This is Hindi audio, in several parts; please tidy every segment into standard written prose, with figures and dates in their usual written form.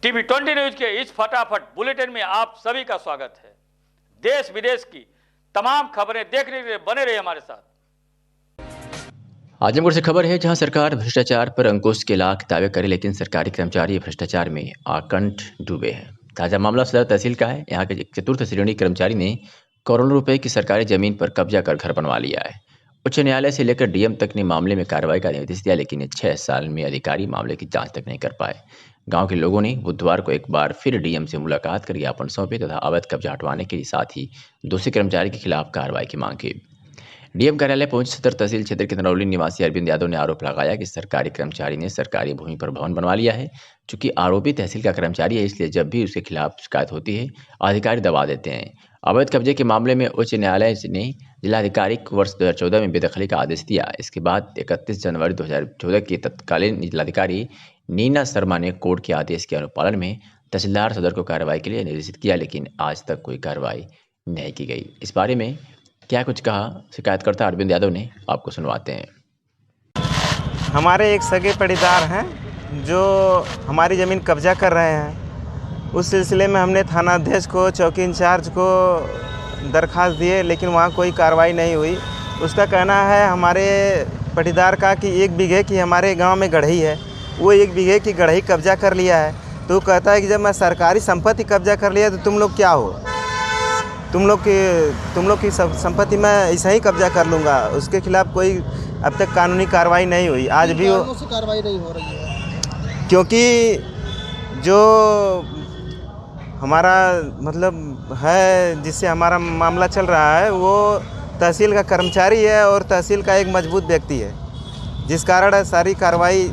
टीवी 20 न्यूज के इस फटाफट बुलेटिन में आप सभी का स्वागत है। देश विदेश की तमाम खबरें देखने के लिए बने रहिए हमारे साथ। आजमगढ़ से खबर है, जहां सरकार भ्रष्टाचार पर अंकुश के लाख दावे करे, लेकिन सरकारी कर्मचारी भ्रष्टाचार में आकंठ डूबे हैं। ताजा मामला सदर तहसील का है। यहाँ के एक चतुर्थ श्रेणी कर्मचारी ने करोड़ों रुपए की सरकारी जमीन पर कब्जा कर घर बनवा लिया है। उच्च न्यायालय से लेकर डीएम तक ने मामले में कार्रवाई का निर्देश दिया, लेकिन 6 साल में अधिकारी मामले की जांच तक नहीं कर पाए। गांव के लोगों ने बुधवार को एक बार फिर डीएम से मुलाकात कर ज्ञापन सौंपे तथा अवैध कब्जा हटवाने के साथ ही दोषी कर्मचारी के खिलाफ कार्रवाई की मांग की। डीएम कार्यालय पहुंचे सदर तहसील क्षेत्र के नरौली निवासी अरविंद यादव ने आरोप लगाया कि सरकारी कर्मचारी ने सरकारी भूमि पर भवन बनवा लिया है। चूंकि आरोपी तहसील का कर्मचारी है, इसलिए जब भी उसके खिलाफ शिकायत होती है, अधिकारी दबा देते हैं। अवैध कब्जे के मामले में उच्च न्यायालय ने जिलाधिकारी को वर्ष 2014 में बेदखली का आदेश दिया। इसके बाद 31 जनवरी 2014 की तत्कालीन जिलाधिकारी नीना शर्मा ने कोर्ट के आदेश के अनुपालन में तहसीलदार सदर को कार्रवाई के लिए निर्देशित किया, लेकिन आज तक कोई कार्रवाई नहीं की गई। इस बारे में क्या कुछ कहा शिकायतकर्ता अरविंद यादव ने, आपको सुनवाते हैं। हमारे एक सगे पड़ीदार हैं जो हमारी ज़मीन कब्जा कर रहे हैं। उस सिलसिले में हमने थानाध्यक्ष को, चौकी इंचार्ज को दरखास्त दिए, लेकिन वहाँ कोई कार्रवाई नहीं हुई। उसका कहना है हमारे पटीदार का कि 1 बीघे की हमारे गांव में गढ़ई है, वो 1 बीघे की गढ़ई कब्जा कर लिया है। तो वो कहता है कि जब मैं सरकारी संपत्ति कब्जा कर लिया तो तुम लोग क्या हो, तुम लोग की संपत्ति मैं ऐसा ही कब्जा कर लूँगा। उसके खिलाफ कोई अब तक कानूनी कार्रवाई नहीं हुई। आज भी वो कार्रवाई नहीं हो रही है क्योंकि जो हमारा मतलब है, जिससे हमारा मामला चल रहा है, वो तहसील का कर्मचारी है और तहसील का एक मजबूत व्यक्ति है, जिस कारण सारी कार्रवाई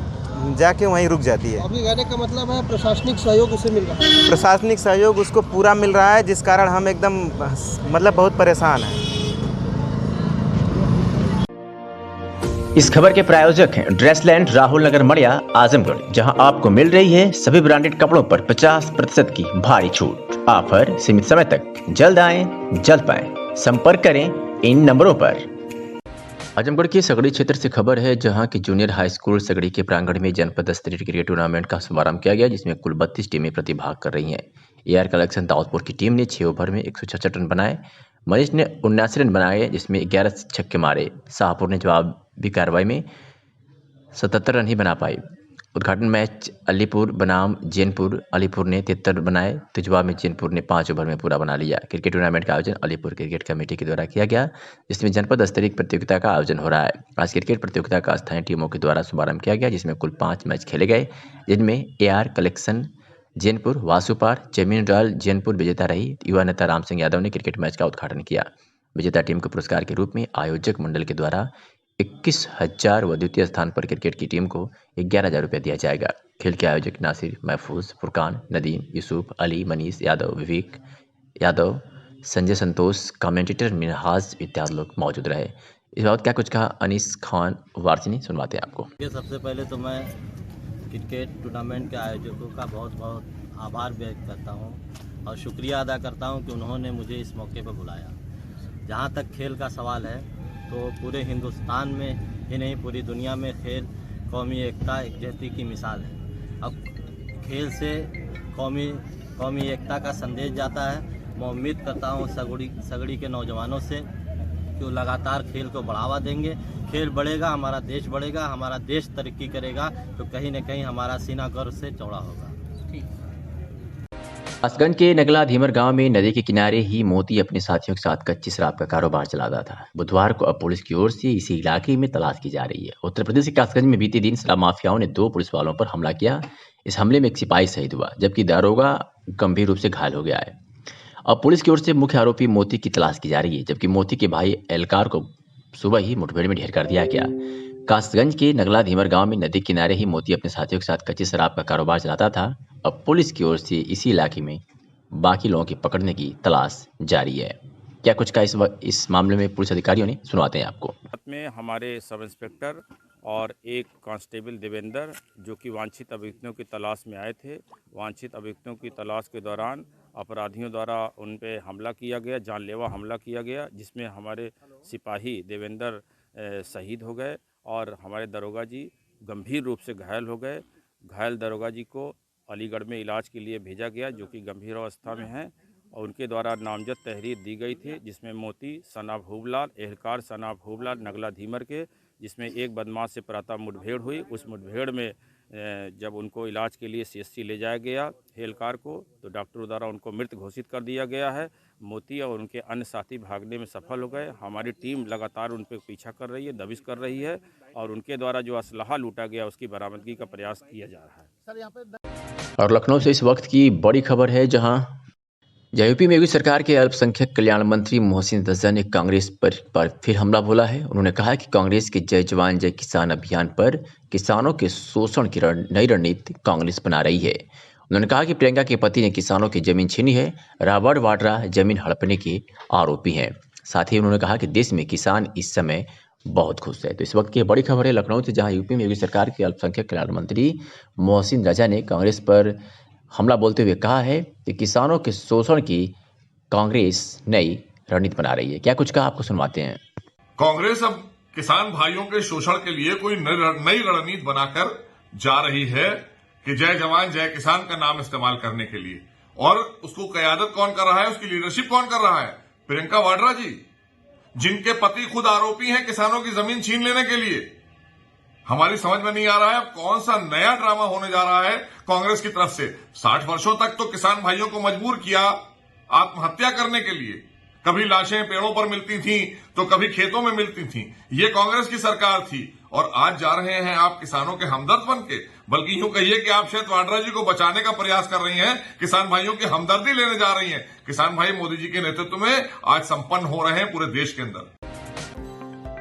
जाके वहीं रुक जाती है। अभी कहने का मतलब है प्रशासनिक सहयोग उसे मिल रहा है। प्रशासनिक सहयोग उसको पूरा मिल रहा है, जिस कारण हम एकदम मतलब बहुत परेशान हैं। इस खबर के प्रायोजक हैं ड्रेसलैंड, राहुल नगर, मड़िया, आजमगढ़, जहां आपको मिल रही है सभी ब्रांडेड कपड़ों पर 50% की भारी छूट। ऑफर सीमित समय तक। जल्द आएं, जल्द पाएं। संपर्क करें इन नंबरों पर। आजमगढ़ के सगड़ी क्षेत्र से खबर है, जहां की जूनियर हाई स्कूल सगड़ी के प्रांगण में जनपद स्तरीय क्रिकेट टूर्नामेंट का शुभारंभ किया गया, जिसमें कुल 32 टीमें प्रतिभाग कर रही हैं। एआर कलेक्शन दाऊदपुर की टीम ने 6 ओवर में 166 रन बनाए। मनीष ने 79 रन बनाए, जिसमें 11 छक्के मारे। शाहपुर ने जवाबी कार्रवाई में 77 रन ही बना पाई। उद्घाटन मैच अलीपुर बनाम जैनपुर, अलीपुर ने 73 बनाए, तो जवाब में जैनपुर ने 5 ओवर में पूरा बना लिया। क्रिकेट टूर्नामेंट का आयोजन अलीपुर क्रिकेट कमेटी के द्वारा किया गया, जिसमें जनपद स्तरीय प्रतियोगिता का आयोजन हो रहा है। आज क्रिकेट प्रतियोगिता का स्थानीय टीमों के द्वारा शुभारंभ किया गया, जिसमें कुल 5 मैच खेले गए, जिनमें एआर कलेक्शन जैनपुर, वासुपार, जमीन रॉयल जैनपुर विजेता रही। युवा नेता राम सिंह यादव ने क्रिकेट मैच का उद्घाटन किया। विजेता टीम को पुरस्कार के रूप में आयोजक मंडल के द्वारा 21,000 व द्वितीय स्थान पर क्रिकेट की टीम को 11,000 रुपये दिया जाएगा। खेल के आयोजक नासिर, महफूज, फुरकान, नदीम, यूसुफ, अली, मनीष यादव, विवेक यादव, संजय संतोष, कमेंटेटर मिनहाज इत्यादि लोग मौजूद रहे। इस बात क्या कुछ कहा अनीस खान वारसिनी, सुनवाते हैं आपको। सबसे पहले तो मैं क्रिकेट टूर्नामेंट के आयोजकों का बहुत बहुत आभार व्यक्त करता हूं और शुक्रिया अदा करता हूं कि उन्होंने मुझे इस मौके पर बुलाया। जहां तक खेल का सवाल है, तो पूरे हिंदुस्तान में ही नहीं, पूरी दुनिया में खेल कौमी एकता, एकजुटता की मिसाल है। अब खेल से कौमी एकता का संदेश जाता है। मैं उम्मीद करता हूं सगड़ी के नौजवानों से कि वो लगातार खेल को बढ़ावा देंगे। खेल बढ़ेगा, हमारा देश बढ़ेगा, हमारा देश तरक्की करेगा, तो कहीं न कहीं हमारा सीना गर्व से चौड़ा होगा। कासगंज के नगला धीमर गांव में नदी के किनारे ही मोती अपने साथियों के साथ कच्ची शराब का कारोबार चलाता था। बुधवार को अब पुलिस की ओर से इसी इलाके में तलाश की जा रही है। उत्तर प्रदेश के कासगंज में बीते दिन शराब माफियाओं ने 2 पुलिस वालों पर हमला किया। इस हमले में एक सिपाही शहीद हुआ, जबकि दारोगा गंभीर रूप से घायल हो गया है। अब पुलिस की ओर से मुख्य आरोपी मोती की तलाश की जा रही है, जबकि मोती के भाई एलकार को सुबह ही मुठभेड़ में ढेर कर दिया गया। कासगंज के नगला धीमर गांव में नदी किनारे ही मोती अपने साथियों के साथ कच्ची शराब का कारोबार चलाता था। अब पुलिस की ओर से इसी इलाके में बाकी लोगों की पकड़ने की तलाश जारी है। क्या कुछ का इस मामले में पुलिस अधिकारियों ने, सुनवाते हैं आपको। में हमारे सब इंस्पेक्टर और एक कांस्टेबल देवेंद्र, जो कि वांछित अभियुक्तों की तलाश में आए थे। वांछित अभियुक्तों की तलाश के दौरान अपराधियों द्वारा उन पे हमला किया गया, जानलेवा हमला किया गया, जिसमें हमारे सिपाही देवेंद्र शहीद हो गए और हमारे दरोगा जी गंभीर रूप से घायल हो गए। घायल दरोगा जी को अलीगढ़ में इलाज के लिए भेजा गया, जो कि गंभीर अवस्था में है, और उनके द्वारा नामजद तहरीर दी गई थी, जिसमें मोती सना भूबलाल, एहलकार सना भूबलाल नगला धीमर के, जिसमें एक बदमाश से प्रातः मुठभेड़ हुई। उस मुठभेड़ में जब उनको इलाज के लिए CHC ले जाया गया एहलकार को, तो डॉक्टरों द्वारा उनको मृत घोषित कर दिया गया है। मोती और उनके अन्य साथी भागने में सफल हो गए। हमारी टीम लगातार उन पर पीछा कर रही है, दबिश कर रही है, और उनके द्वारा जो असलहा लूटा गया उसकी बरामदगी का प्रयास किया जा रहा है। और लखनऊ से इस वक्त की बड़ी खबर है, जहां यूपी में योगी सरकार के अल्पसंख्यक कल्याण मंत्री मोहसिन रजा ने कांग्रेस पर फिर हमला बोला है। उन्होंने कहा कि कांग्रेस के जय जवान जय किसान अभियान पर किसानों के शोषण की नई रणनीति कांग्रेस बना रही है। उन्होंने कहा कि प्रियंका के पति ने किसानों की जमीन छीनी है, रॉबर्ट वाड्रा जमीन हड़पने के आरोपी हैं। साथ ही उन्होंने कहा कि देश में किसान इस समय बहुत खुश है। तो इस वक्त की बड़ी खबर है लखनऊ से, जहां यूपी में योगी सरकार के अल्पसंख्यक कल्याण मंत्री मोहसिन रजा ने कांग्रेस पर हमला बोलते हुए कहा है कि किसानों के शोषण की कांग्रेस नई रणनीति बना रही है। क्या कुछ कहा, आपको सुनवाते हैं। कांग्रेस अब किसान भाइयों के शोषण के लिए कोई नई रणनीति बनाकर जा रही है कि जय जवान जय किसान का नाम इस्तेमाल करने के लिए। और उसको कयादत कौन कर रहा है, उसकी लीडरशिप कौन कर रहा है? प्रियंका वाड्रा जी, जिनके पति खुद आरोपी हैं किसानों की जमीन छीन लेने के लिए। हमारी समझ में नहीं आ रहा है अब कौन सा नया ड्रामा होने जा रहा है कांग्रेस की तरफ से। 60 वर्षों तक तो किसान भाइयों को मजबूर किया आत्महत्या करने के लिए। कभी लाशें पेड़ों पर मिलती थीं तो कभी खेतों में मिलती थीं। ये कांग्रेस की सरकार थी, और आज जा रहे हैं आप किसानों के हमदर्द बन के। बल्कि यूं कहिए कि आप शायद वाड्रा जी को बचाने का प्रयास कर रही हैं, किसान भाइयों की हमदर्दी लेने जा रही हैं। किसान भाई मोदी जी के नेतृत्व में आज संपन्न हो रहे हैं पूरे देश के अंदर।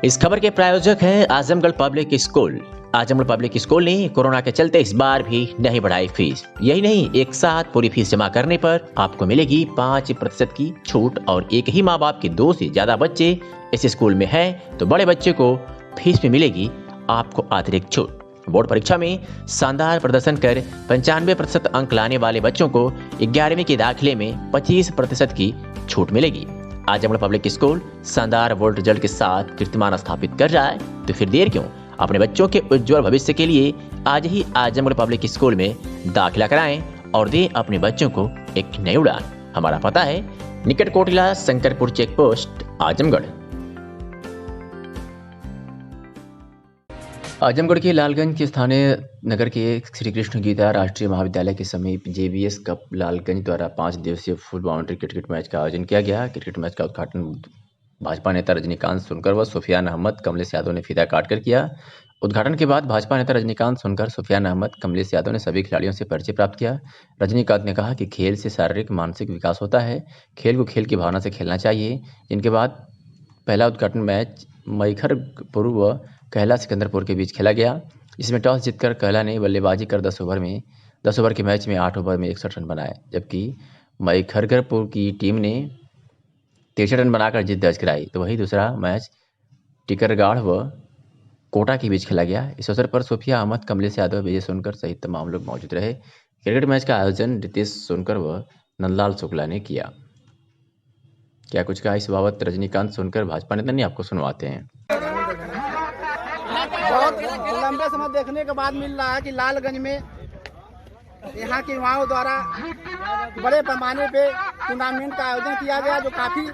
इस खबर के प्रायोजक हैं Azamgarh public school. Azamgarh public school ने कोरोना के चलते इस बार भी नहीं बढ़ाई फीस। यही नहीं, एक साथ पूरी फीस जमा करने पर आपको मिलेगी 5% की छूट, और एक ही माँ बाप के 2 से ज्यादा बच्चे इस स्कूल में हैं तो बड़े बच्चे को फीस में मिलेगी आपको अतिरिक्त छूट। बोर्ड परीक्षा में शानदार प्रदर्शन कर 95% अंक लाने वाले बच्चों को 11वीं के दाखिले में 25% की छूट मिलेगी। आजमगढ़ पब्लिक स्कूल शानदार बोर्ड रिजल्ट के साथ कीर्तिमान स्थापित कर रहा है, तो फिर देर क्यों? अपने बच्चों के उज्जवल भविष्य के लिए आज ही आजमगढ़ पब्लिक स्कूल में दाखिला कराएं और दें अपने बच्चों को एक नई उड़ान। हमारा पता है निकट कोटिला शंकरपुर चेक पोस्ट आजमगढ़। आजमगढ़ के लालगंज के स्थानीय नगर के श्री कृष्ण गीता राष्ट्रीय महाविद्यालय के समीप JBS कप लालगंज द्वारा 5 दिवसीय फुल बाउंड्री क्रिकेट मैच का आयोजन किया गया। क्रिकेट मैच का उद्घाटन भाजपा नेता रजनीकांत सोनकर व सुफियान अहमद कमलेश यादव ने फीता काटकर किया। उद्घाटन के बाद भाजपा नेता रजनीकांत सोनकर, सुफियान अहमद, कमलेश यादव ने सभी खिलाड़ियों से परिचय प्राप्त किया। रजनीकांत ने कहा कि खेल से शारीरिक मानसिक विकास होता है, खेल को खेल की भावना से खेलना चाहिए। जिनके बाद पहला उद्घाटन मैच मैखरपुर व कहला सिकंदरपुर के बीच खेला गया, जिसमें टॉस जीतकर कहला ने बल्लेबाजी कर 10 ओवर के मैच में 8 ओवर में 61 रन बनाए, जबकि मैखरपुर की टीम ने 63 रन बनाकर जीत दर्ज कराई। तो वही दूसरा मैच टिकरगाढ़ व कोटा के बीच खेला गया। इस अवसर पर सुफिया अहमद, कमलेश यादव, विजय सोनकर सहित तमाम लोग मौजूद रहे। क्रिकेट मैच का आयोजन रितेश सोनकर व नंदलाल शुक्ला ने किया। क्या कुछ कहा इस बाबत रजनीकांत सोनकर भाजपा नेता ने, आपको सुनवाते हैं। बहुत लंबे समय देखने के बाद मिल रहा है कि लालगंज में यहाँ के युवाओं द्वारा बड़े पैमाने पे टूर्नामेंट का आयोजन किया गया, जो काफी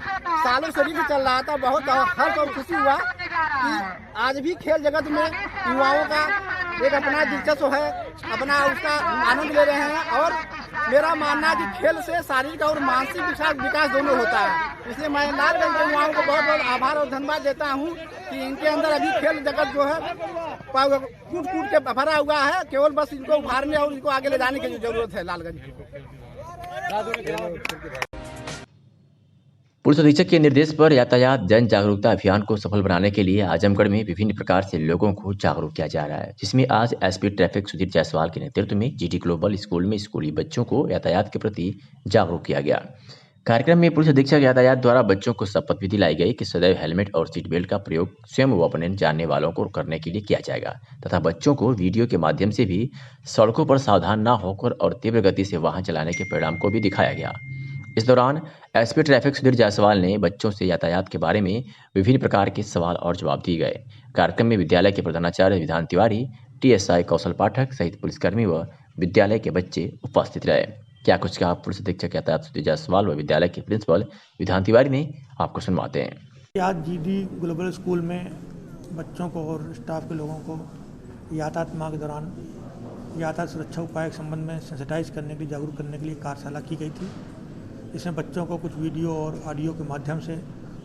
सालों से भी चल रहा था। बहुत हर्ष और खुशी हुआ कि आज भी खेल जगत में युवाओं का एक अपना दिलचस्प है, अपना उसका आनंद ले रहे हैं। और मेरा मानना है कि खेल से शारीरिक और मानसिक विकास दोनों होता है। इसलिए मैं लालगंज के युवाओं को बहुत बहुत आभार और धन्यवाद देता हूँ कि इनके अंदर अभी खेल जगत जो है कूट के भरा हुआ है। केवल बस इनको उभारने और इनको आगे ले जाने की जरूरत है लालगंज को। पुलिस अधीक्षक के निर्देश पर यातायात जन जागरूकता अभियान को सफल बनाने के लिए आजमगढ़ में विभिन्न प्रकार से लोगों को जागरूक किया जा रहा है, जिसमें आज SP ट्रैफिक सुधीर जायसवाल के नेतृत्व में GT ग्लोबल स्कूल में स्कूली बच्चों को यातायात के प्रति जागरूक किया गया। कार्यक्रम में पुलिस अधीक्षक यातायात द्वारा बच्चों को शपथ भी दिलाई गई कि सदैव हेलमेट और सीट बेल्ट का प्रयोग स्वयं व अपने जानने वालों को करने के लिए किया जाएगा, तथा बच्चों को वीडियो के माध्यम से भी सड़कों पर सावधान न होकर और तीव्र गति से वाहन चलाने के परिणाम को भी दिखाया गया। इस दौरान SP ट्रैफिक सुधीर जायसवाल ने बच्चों से यातायात के बारे में विभिन्न प्रकार के सवाल और जवाब दिए गए। कार्यक्रम में विद्यालय के प्रधानाचार्य विधान तिवारी, TSI कौशल पाठक सहित पुलिसकर्मी व विद्यालय के बच्चे उपस्थित रहे। क्या कुछ कहा पुलिस अधीक्षक यातायात सुधीर जायसवाल व विद्यालय के प्रिंसिपल विधान तिवारी ने, आपको सुनवाते हैं। आज जीडी ग्लोबल स्कूल में बच्चों को और स्टाफ के लोगों को यातायात माह के दौरान यातायात सुरक्षा उपाय के संबंध में सेंसिटाइज करने के लिए, जागरूक करने के लिए कार्यशाला की गई थी। इसमें बच्चों को कुछ वीडियो और ऑडियो के माध्यम से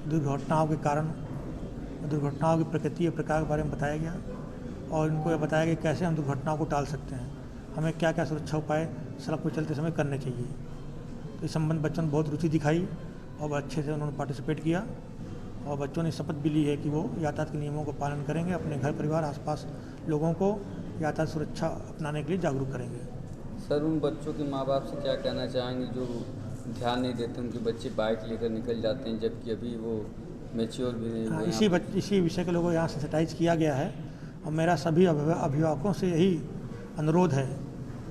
दुर्घटनाओं के कारण, दुर्घटनाओं की प्रकृति और प्रकार के बारे में बताया गया और उनको यह बताया गया कैसे हम दुर्घटनाओं को टाल सकते हैं, हमें क्या क्या सुरक्षा उपाय सड़क पर चलते समय करने चाहिए। तो इस संबंध बच्चों ने बहुत रुचि दिखाई और अच्छे से उन्होंने पार्टिसिपेट किया और बच्चों ने शपथ भी ली है कि वो यातायात के नियमों का पालन करेंगे, अपने घर परिवार आसपास लोगों को यातायात सुरक्षा अपनाने के लिए जागरूक करेंगे। सर, उन बच्चों के माँ बाप से क्या कहना चाहेंगे जो ध्यान नहीं देते, उनके बच्चे बाइक लेकर निकल जाते हैं जबकि अभी वो मैच्योर भी नहीं हुए। इसी विषय के लोगों को यहाँ सेंसिटाइज किया गया है और मेरा सभी अभिभावकों से यही अनुरोध है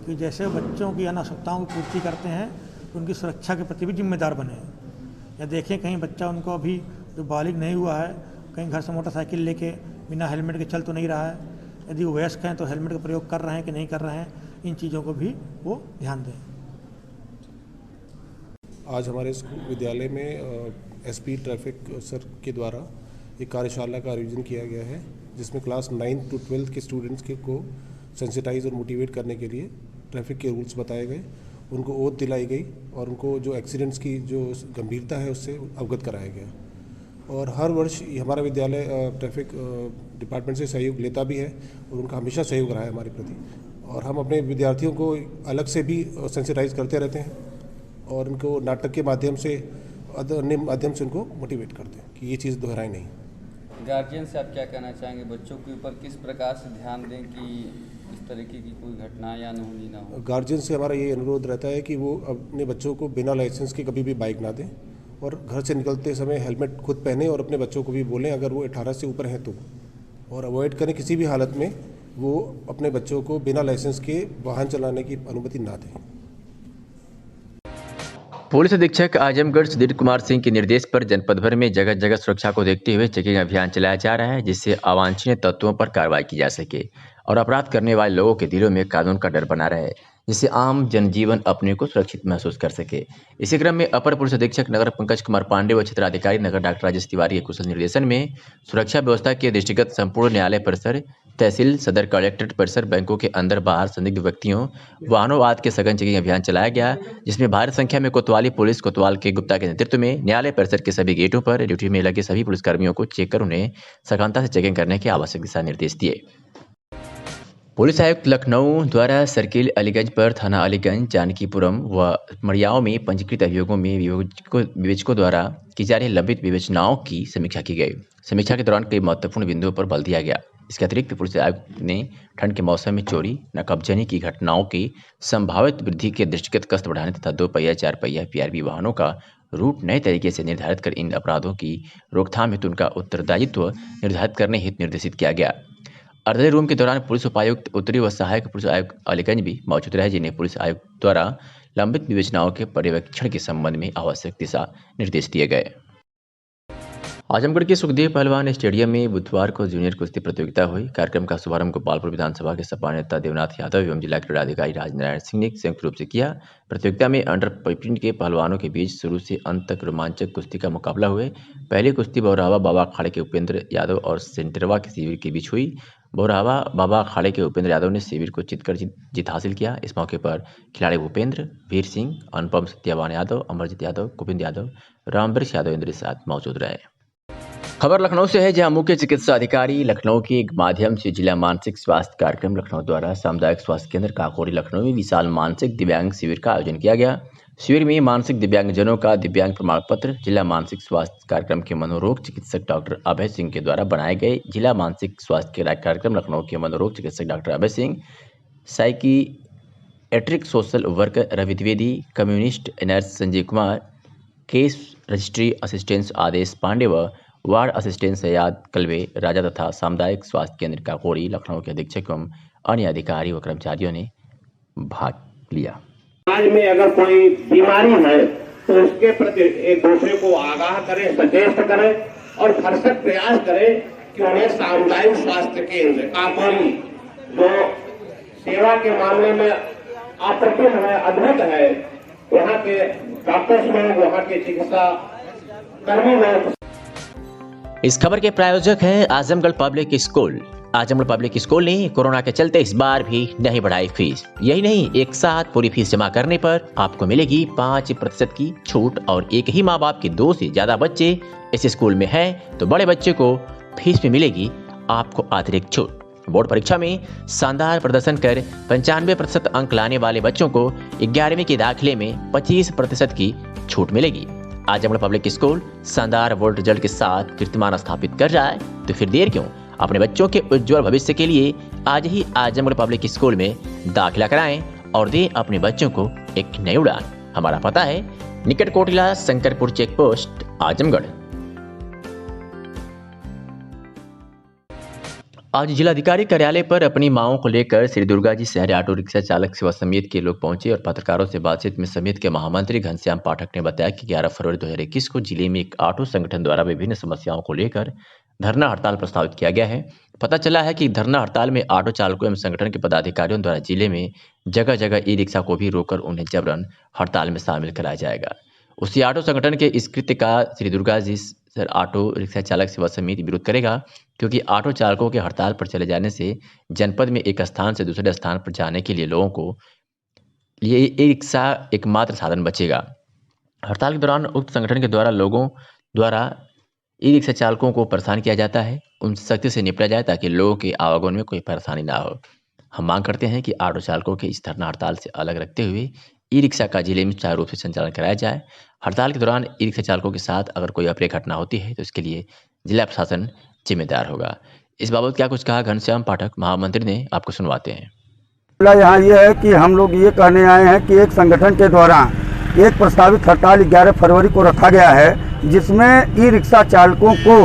कि जैसे बच्चों की आवश्यकताओं की पूर्ति करते हैं तो उनकी सुरक्षा के प्रति भी जिम्मेदार बने। या देखें कहीं बच्चा उनको अभी जो बालिग नहीं हुआ है, कहीं घर से मोटरसाइकिल लेके बिना हेलमेट के चल तो नहीं रहा है, यदि वो वयस्क हैं तो हेलमेट का प्रयोग कर रहे हैं कि नहीं कर रहे हैं, इन चीज़ों को भी वो ध्यान दें। आज हमारे विद्यालय में एसपी ट्रैफिक सर के द्वारा एक कार्यशाला का आयोजन किया गया है, जिसमें क्लास 9 to 12 के स्टूडेंट्स को सेंसिटाइज और मोटिवेट करने के लिए ट्रैफिक के रूल्स बताए गए, उनको ओथ दिलाई गई और उनको जो एक्सीडेंट्स की जो गंभीरता है उससे अवगत कराया गया। और हर वर्ष हमारा विद्यालय ट्रैफिक डिपार्टमेंट से सहयोग लेता भी है और उनका हमेशा सहयोग रहा है हमारे प्रति, और हम अपने विद्यार्थियों को अलग से भी सेंसिटाइज करते रहते हैं और उनको नाटक के माध्यम से, अन्य माध्यम से उनको मोटिवेट करते हैं कि ये चीज़ दोहराए नहीं। गार्जियन से आप क्या कहना चाहेंगे, बच्चों के ऊपर किस प्रकार से ध्यान दें कि इस तरीके की कोई घटना या अनहोनी ना हो? गार्जियन से हमारा ये अनुरोध रहता है कि वो अपने बच्चों को बिना लाइसेंस के कभी भी बाइक ना दें और घर से निकलते समय हेलमेट खुद पहने और अपने बच्चों को भी बोलें अगर वो 18 से ऊपर हैं तो, और अवॉइड करें किसी भी हालत में वो अपने बच्चों को बिना लाइसेंस के वाहन चलाने की अनुमति ना दें। पुलिस अधीक्षक आजमगढ़ सुधीर कुमार सिंह के निर्देश पर जनपद भर में जगह जगह सुरक्षा को देखते हुए चेकिंग अभियान चलाया जा रहा है, जिससे अवांछनीय तत्वों पर कार्रवाई की जा सके और अपराध करने वाले लोगों के दिलों में कानून का डर बना रहे, जिससे आम जनजीवन अपने को सुरक्षित महसूस कर सके। इसी क्रम में अपर पुलिस अधीक्षक नगर पंकज कुमार पांडे व क्षेत्राधिकारी नगर डॉक्टर राजेश तिवारी के कुशल निर्देशन में सुरक्षा व्यवस्था के दृष्टिगत संपूर्ण न्यायालय परिसर, तहसील, सदर कलेक्ट्रेट परिसर, बैंकों के अंदर बाहर संदिग्ध व्यक्तियों, वाहनों आदि के सघन चेकिंग अभियान चलाया गया, जिसमें भारी संख्या में कोतवाली पुलिस कोतवाल के गुप्ता के नेतृत्व में न्यायालय परिसर के सभी गेटों पर ड्यूटी में लगे सभी पुलिसकर्मियों को चेक कर उन्हें सघनता से चेकिंग करने के आवश्यक दिशा निर्देश दिए। पुलिस आयुक्त लखनऊ द्वारा सर्किल अलीगंज पर थाना अलीगंज, जानकीपुरम व मड़ियाओं में पंजीकृत अभियोगों में विवेचकों द्वारा की जा रही लंबित विवेचनाओं की समीक्षा की गई। समीक्षा के दौरान कई महत्वपूर्ण बिंदुओं पर बल दिया गया। इसके अतिरिक्त पुलिस आयुक्त ने ठंड के मौसम में चोरी, नकबजनी की घटनाओं की संभावित वृद्धि के दृष्टिगत गश्त बढ़ाने तथा 2 पहिया 4 पहिया PRV वाहनों का रूट नए तरीके से निर्धारित कर इन अपराधों की रोकथाम हेतु उनका उत्तरदायित्व निर्धारित करने हेतु निर्देशित किया गया। अर्धे रूम के दौरान पुलिस उपायुक्त उत्तरी व सहायक पुलिस आयुक्त अलीगंज भी मौजूद रहे, जिन्हें पुलिस आयुक्त द्वारा लंबित विवेचनाओं के पर्यवेक्षण के संबंध में आवश्यक दिशा निर्देश दिए गए। आजमगढ़ के सुखदेव पहलवान स्टेडियम में बुधवार को जूनियर कुश्ती प्रतियोगिता हुई। कार्यक्रम का शुभारंभ गोपालपुर विधानसभा के सपा नेता देवनाथ यादव एवं जिला क्रीड़ाधिकारी राजनारायण सिंह ने संयुक्त रूप से किया। प्रतियोगिता में अंडर 15 के पहलवानों के बीच शुरू से अंत तक रोमांचक कुश्ती का मुकाबला हुए। पहली कुश्ती बौरावा बाबा अखाड़े के उपेंद्र यादव और सेंटरवा के शिविर के बीच हुई। बौरावा बाबा अखाड़े के उपेंद्र यादव ने शिविर को जीतकर जीत हासिल किया। इस मौके पर खिलाड़ी भूपेंद्र, वीर सिंह, अनुपम सत्यावान यादव, अमरजीत यादव, गोविंद यादव, रामवृक्ष यादव इंद्र साथ मौजूद रहे। खबर लखनऊ से है, जहां मुख्य चिकित्सा अधिकारी लखनऊ के माध्यम से जिला मानसिक स्वास्थ्य कार्यक्रम लखनऊ द्वारा सामुदायिक स्वास्थ्य केंद्र काकोरी लखनऊ में विशाल मानसिक दिव्यांग शिविर का आयोजन किया गया। शिविर में मानसिक दिव्यांगजनों का दिव्यांग प्रमाण पत्र जिला मानसिक स्वास्थ्य कार्यक्रम के मनोरोग चिकित्सक डॉक्टर अभय सिंह के द्वारा बनाए गए। जिला मानसिक स्वास्थ्य कार्यक्रम लखनऊ के मनोरोग चिकित्सक doctor Abhay Singh, psychiatric social worker Ravi Dwivedi, community nurse Sanjay Kumar, case registry assistant Adesh Pandey व वार्ड असिस्टेंट सयाद कलवे राजा तथा सामुदायिक स्वास्थ्य केंद्र काकोरी लखनऊ के अधीक्षक एवं अन्य अधिकारी व कर्मचारियों ने भाग लिया। समाज में अगर कोई बीमारी है तो उसके प्रति एक दूसरे को आगाह करें, सचेत करें और भरसक प्रयास करें कि उन्हें सामुदायिक स्वास्थ्य केंद्र काकोरी जो सेवा के मामले में अप्रतिम है, अद्भुत है। यहाँ के डॉक्टर्स लोग, वहाँ के चिकित्सा कर्मी लोग। इस खबर के प्रायोजक हैं Azamgarh public school. Azamgarh public school ने कोरोना के चलते इस बार भी नहीं बढ़ाई फीस। यही नहीं, एक साथ पूरी फीस जमा करने पर आपको मिलेगी 5% की छूट और एक ही माँ बाप के 2 से ज्यादा बच्चे इस स्कूल में हैं तो बड़े बच्चे को फीस में मिलेगी आपको अतिरिक्त छूट। बोर्ड परीक्षा में शानदार प्रदर्शन कर 95% अंक लाने वाले बच्चों को 11वीं के दाखिले में 25% की छूट मिलेगी। आजमगढ़ पब्लिक स्कूल शानदार बोर्ड रिजल्ट के साथ कीर्तिमान स्थापित कर रहा है, तो फिर देर क्यों? अपने बच्चों के उज्जवल भविष्य के लिए आज ही आजमगढ़ पब्लिक स्कूल में दाखिला कराएं और दें अपने बच्चों को एक नई उड़ान। हमारा पता है निकट कोटिला, शंकरपुर चेक पोस्ट, आजमगढ़। आज जिलाधिकारी कार्यालय पर अपनी मांगों को लेकर श्री दुर्गा जी शहर ऑटो रिक्शा चालक सेवा समिति के लोग पहुंचे और पत्रकारों से बातचीत में समिति के महामंत्री घनश्याम पाठक ने बताया कि 11 फरवरी 2021 को जिले में एक ऑटो संगठन द्वारा विभिन्न समस्याओं को लेकर धरना हड़ताल प्रस्तावित किया गया है। पता चला है कि धरना हड़ताल में ऑटो चालकों एवं संगठन के पदाधिकारियों द्वारा जिले में जगह जगह ई रिक्शा को भी रोककर उन्हें जबरन हड़ताल में शामिल कराया जाएगा। उसी ऑटो संगठन के इस कृत्य का श्री दुर्गा जी ऑटो रिक्शा चालक सेवा समिति विरोध करेगा, क्योंकि ऑटो चालकों के हड़ताल पर चले जाने से जनपद में एक स्थान से दूसरे स्थान पर जाने के लिए लोगों को ये ई रिक्शा एकमात्र साधन बचेगा। हड़ताल के दौरान उक्त संगठन के द्वारा लोगों द्वारा ई रिक्शा चालकों को परेशान किया जाता है, उनसे सख्ती से निपटा जाए ताकि लोगों के आवागमन में कोई परेशानी ना हो। हम मांग करते हैं कि ऑटो चालकों के इस धरना हड़ताल से अलग रखते हुए ई रिक्शा का जिले में सुचारू रूप से संचालन कराया जाए। हड़ताल के दौरान ई रिक्शा चालकों के साथ अगर कोई अप्रिय घटना होती है तो इसके लिए जिला प्रशासन जिम्मेदार होगा। इस बाबत क्या कुछ कहा घनश्याम पाठक महामंत्री ने, आपको सुनवाते हैं। यहाँ ये है कि हम लोग ये कहने आए हैं कि एक संगठन के द्वारा एक प्रस्तावित हड़ताल 11 फरवरी को रखा गया है, जिसमें ई रिक्शा चालकों को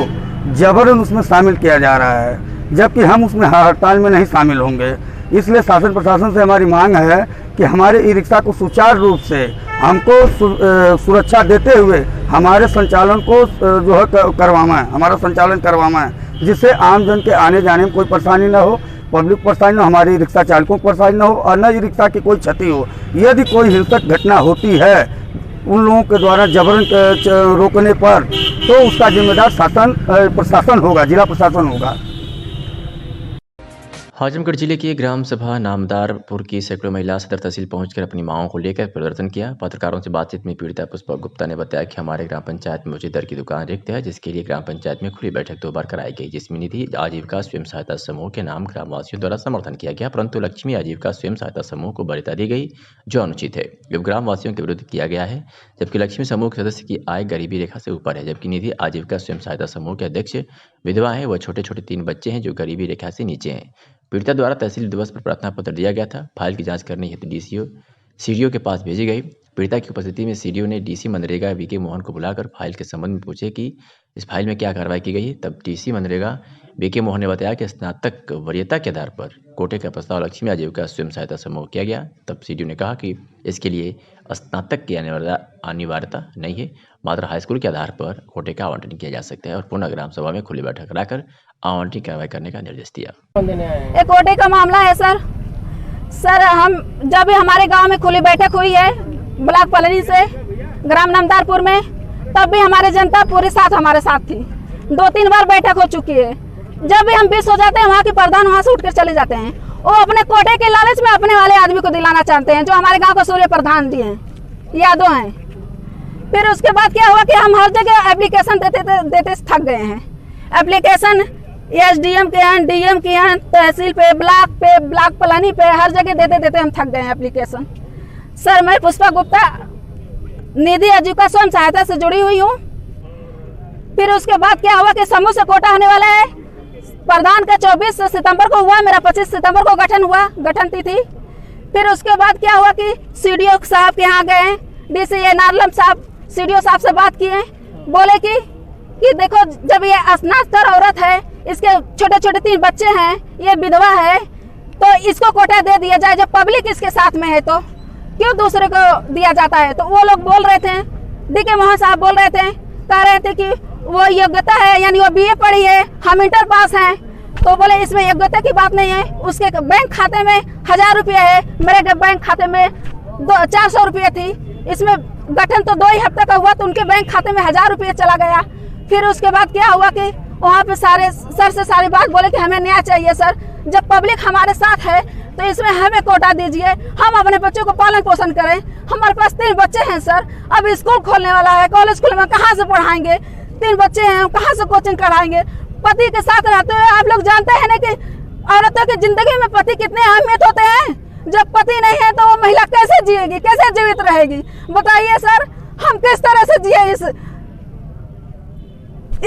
जबरन उसमें शामिल किया जा रहा है, जबकि हम उसमें हड़ताल में नहीं शामिल होंगे। इसलिए शासन प्रशासन से हमारी मांग है कि हमारे ई रिक्शा को सुचारू रूप से हमको सुरक्षा देते हुए हमारे संचालन को जो है करवाना है, हमारा संचालन करवाना है, जिससे आम जन के आने जाने में कोई परेशानी ना हो, पब्लिक परेशानी ना, हमारे रिक्शा चालकों को परेशानी ना हो और न ई रिक्शा की कोई क्षति हो। यदि कोई हिंसक घटना होती है उन लोगों के द्वारा जबरन रोकने पर तो उसका जिम्मेदार शासन प्रशासन होगा, जिला प्रशासन होगा। आजमगढ़ जिले की ग्राम सभा नामदारपुर की सैकड़ों महिला सदर तहसील पहुंचकर अपनी मांगों को लेकर प्रदर्शन किया। पत्रकारों से बातचीत में पीड़िता पुष्पा गुप्ता ने बताया कि हमारे ग्राम पंचायत में उचित दर की दुकान रिक्त है, जिसके लिए ग्राम पंचायत में खुली बैठक 2 बार कराई गई, जिसमें निधि आजीविका स्वयं सहायता समूह के नाम ग्रामवासियों द्वारा समर्थन किया गया, परंतु लक्ष्मी आजीविका स्वयं सहायता समूह को वरीयता दी गई जो अनुचित है, जो ग्रामवासियों के विरुद्ध किया गया है। जबकि लक्ष्मी समूह के सदस्य की आय गरीबी रेखा से ऊपर है, जबकि निधि आजीविका स्वयं सहायता समूह के अध्यक्ष विधवा है व छोटे छोटे 3 बच्चे हैं जो गरीबी रेखा से नीचे हैं। पीड़िता द्वारा तहसील दिवस पर प्रार्थना पत्र दिया गया था। फाइल की जांच करने हेतु सीडीओ के पास भेजी गई। पीड़िता की उपस्थिति में सीडीओ ने डीसी मनरेगा वीके मोहन को बुलाकर फाइल के संबंध में पूछे कि इस फाइल में क्या कार्रवाई की गई है। तब डीसी मनरेगा वीके मोहन ने बताया कि स्नातक वरीयता के आधार पर कोटे का प्रस्ताव लक्ष्मी आजीविका स्वयं सहायता समूह किया गया। तब सीडीओ ने कहा कि इसके लिए स्नातक की अनिवार्यता नहीं है, मात्र हाईस्कूल के आधार पर कोटे का आवंटन किया जा सकता है और पुनः ग्राम सभा में खुली बैठक कराकर आवंटन कार्रवाई करने का निर्देश दिया। एक कोटे का मामला है सर हम जब हमारे गांव में खुली बैठक हुई है ब्लॉक पलनी से ग्राम नामदारपुर में, तब भी हमारे जनता पूरे साथ हमारे साथ थी। 2-3 बार बैठक हो चुकी है। जब भी हम 20 हो जाते हैं वहाँ के प्रधान वहाँ से उठकर चले जाते हैं। वो अपने कोटे के लालच में अपने वाले आदमी को दिलाना चाहते हैं, जो हमारे गाँव को सूर्य प्रधान दिए हैं, यादव हैं। फिर उसके बाद क्या हुआ कि हम हर जगह एप्लीकेशन देते थक गए हैं। एप्लीकेशन एसडीएम के हैं, डीएम के हैं, तहसील पे, ब्लॉक पलानी पे, हर जगह देते हम थक गए हैं एप्लीकेशन। सर मैं पुष्पा गुप्ता निधि आजीविका स्वयं सहायता से जुड़ी हुई हूँ। फिर उसके बाद क्या हुआ कि समूह से कोटा होने वाला है। प्रधान का 24 सितंबर को हुआ, मेरा 25 सितंबर को गठन हुआ, गठन तिथि। फिर उसके बाद क्या हुआ कि सीडीओ साहब के यहाँ गए, डीसी नारलम साहब सीडीओ साहब से बात किए, बोले कि देखो जब ये स्नातक औरत है, इसके छोटे छोटे 3 बच्चे हैं, ये विधवा है, तो इसको कोटा दे दिया जाए। जब पब्लिक इसके साथ में है तो क्यों दूसरे को दिया जाता है। तो वो लोग बोल रहे थे, डीके मोहन साहब बोल रहे थे, कह रहे थे कि वो योग्यता है, यानी वो बीए पढ़ी है, हम इंटर पास हैं, तो बोले इसमें योग्यता की बात नहीं है, उसके बैंक खाते में 1000 रुपये है, मेरे बैंक खाते में 400 रुपये थी। इसमें गठन तो 2 ही हफ्ते का हुआ तो उनके बैंक खाते में 1000 रुपये चला गया। फिर उसके बाद क्या हुआ कि वहाँ पे सर से सारी बात बोले कि हमें न्याय चाहिए सर, जब पब्लिक हमारे साथ है तो इसमें हमें कोटा दीजिए, हम अपने बच्चों को पालन पोषण करें। हमारे पास 3 बच्चे हैं सर, अब स्कूल खोलने वाला है, कॉलेज स्कूल में कहाँ से पढ़ाएंगे, 3 बच्चे हैं, कहाँ से कोचिंग कराएंगे। पति के साथ रहते हुए आप लोग जानते हैं ना कि औरतों की जिंदगी में पति कितने अहमियत होते हैं। जब पति नहीं है तो वो महिला कैसे जिएगी, कैसे जीवित रहेगी, बताइए सर। हम किस तरह से जिए,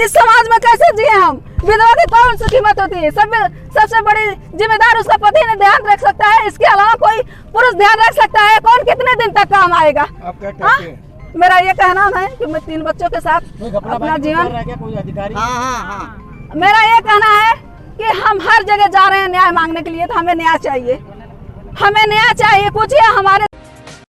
इस समाज में कैसे जिए हम। विधवा की कौन सी कीमत होती है, सबसे बड़ी जिम्मेदार उसका पति ने ध्यान रख सकता है, इसके अलावा कोई पुरुष ध्यान रख सकता है। कौन कितने दिन तक काम आएगा। आप क्या कहते हैं? मेरा ये कहना है कि मैं 3 बच्चों के साथ अपना जीवन, मेरा ये कहना है कि हम हर जगह जा रहे हैं न्याय मांगने के लिए, तो हमें न्याय चाहिए, हमें न्याय चाहिए। पूछिए हमारे